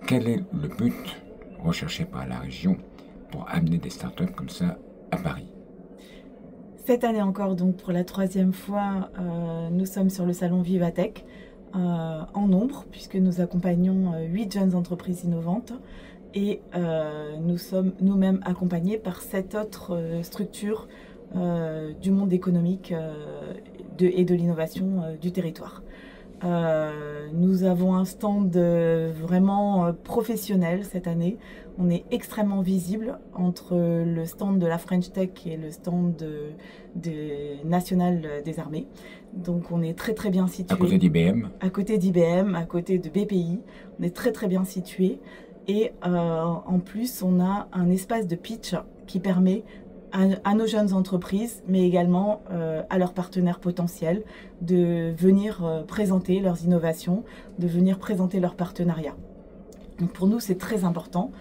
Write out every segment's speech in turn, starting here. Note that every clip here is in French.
quel est le but recherché par la région pour amener des startups comme ça à Paris? Cette année encore, donc pour la troisième fois, nous sommes sur le salon Vivatech en nombre, puisque nous accompagnons 8 jeunes entreprises innovantes et nous sommes nous-mêmes accompagnés par 7 autres structures du monde économique et de l'innovation du territoire. Nous avons un stand vraiment professionnel cette année. On est extrêmement visible entre le stand de la French Tech et le stand national des armées. Donc on est très très bien situé. À côté d'IBM. À côté d'IBM, à côté de BPI. On est très très bien situé. Et en plus, on a un espace de pitch qui permet à nos jeunes entreprises, mais également à leurs partenaires potentiels, de venir présenter leurs innovations, de venir présenter leurs partenariats. Donc pour nous, c'est très important.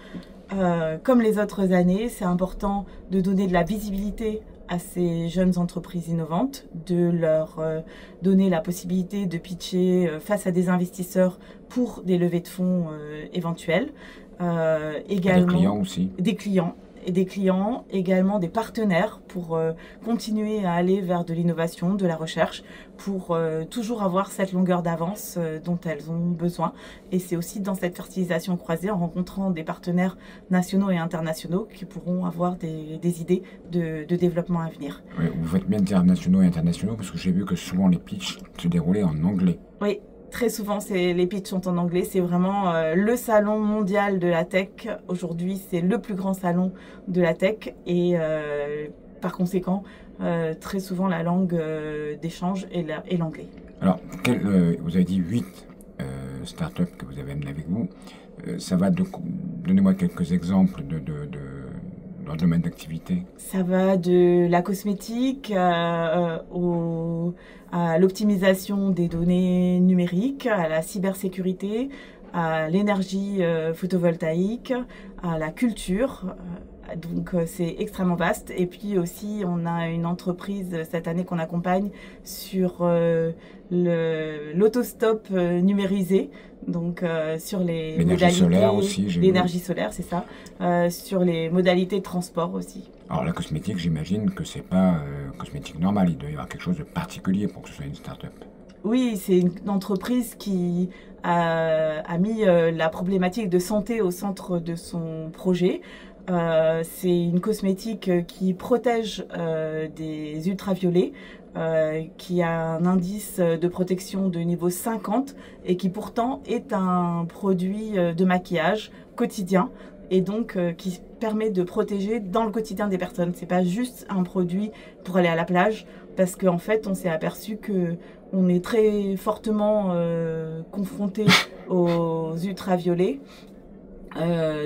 Comme les autres années, c'est important de donner de la visibilité à ces jeunes entreprises innovantes, de leur donner la possibilité de pitcher face à des investisseurs pour des levées de fonds éventuelles. Également, des clients aussi. Des clients, également des partenaires pour continuer à aller vers de l'innovation, de la recherche, pour toujours avoir cette longueur d'avance dont elles ont besoin. Et c'est aussi dans cette fertilisation croisée, en rencontrant des partenaires nationaux et internationaux qui pourront avoir des idées de développement à venir. Oui, vous faites bien dire nationaux et internationaux, parce que j'ai vu que souvent les pitchs se déroulaient en anglais. Oui. Très souvent, les pitchs sont en anglais. C'est vraiment le salon mondial de la tech. Aujourd'hui, c'est le plus grand salon de la tech. Et par conséquent, très souvent, la langue d'échange est l'anglais. Alors, vous avez dit 8 startups que vous avez amenées avec vous. Ça va donnez-moi quelques exemples de leur domaine d'activité. Ça va de la cosmétique à l'optimisation des données numériques, à la cybersécurité, à l'énergie photovoltaïque, à la culture. Donc c'est extrêmement vaste. Et puis aussi, on a une entreprise cette année qu'on accompagne sur l'autostop numérisé, donc sur les modalités solaire aussi. L'énergie solaire, c'est ça. Sur les modalités de transport aussi. Alors la cosmétique, j'imagine que c'est pas cosmétique normale. Il doit y avoir quelque chose de particulier pour que ce soit une start-up. Oui, c'est une entreprise qui a mis la problématique de santé au centre de son projet. C'est une cosmétique qui protège des ultraviolets, qui a un indice de protection de niveau 50 et qui pourtant est un produit de maquillage quotidien et donc qui permet de protéger dans le quotidien des personnes. C'est pas juste un produit pour aller à la plage, parce qu'en fait on s'est aperçu que on est très fortement confronté aux ultraviolets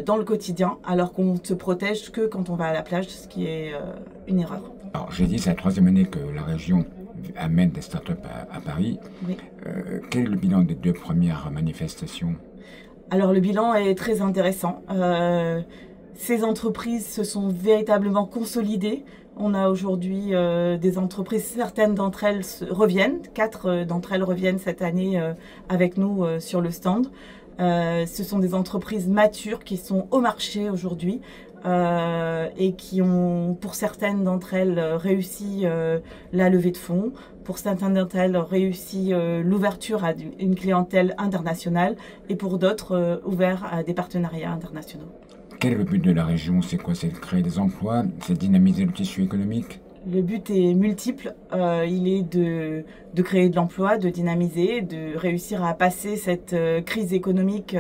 dans le quotidien, alors qu'on ne se protège que quand on va à la plage, ce qui est une erreur. Alors j'ai dit, c'est la troisième année que la région amène des startups à Paris. Oui. Quel est le bilan des 2 premières manifestations? Alors le bilan est très intéressant. Ces entreprises se sont véritablement consolidées. On a aujourd'hui des entreprises, certaines d'entre elles reviennent, 4 d'entre elles reviennent cette année avec nous sur le stand. Ce sont des entreprises matures qui sont au marché aujourd'hui et qui ont, pour certaines d'entre elles, réussi la levée de fonds. Pour certaines d'entre elles, réussi l'ouverture à une clientèle internationale et pour d'autres, ouvert à des partenariats internationaux. Quel est le but de la région? C'est quoi? C'est de créer des emplois? C'est de dynamiser le tissu économique? Le but est multiple. Il est de créer de l'emploi, de dynamiser, de réussir à passer cette crise économique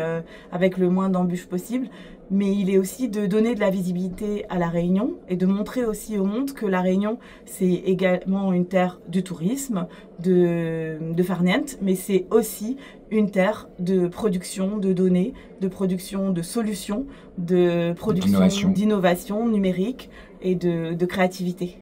avec le moins d'embûches possible. Mais il est aussi de donner de la visibilité à La Réunion et de montrer aussi au monde que La Réunion, c'est également une terre du tourisme, de farniente, mais c'est aussi une terre de production de données, de production de solutions, de production d'innovation numérique et de créativité.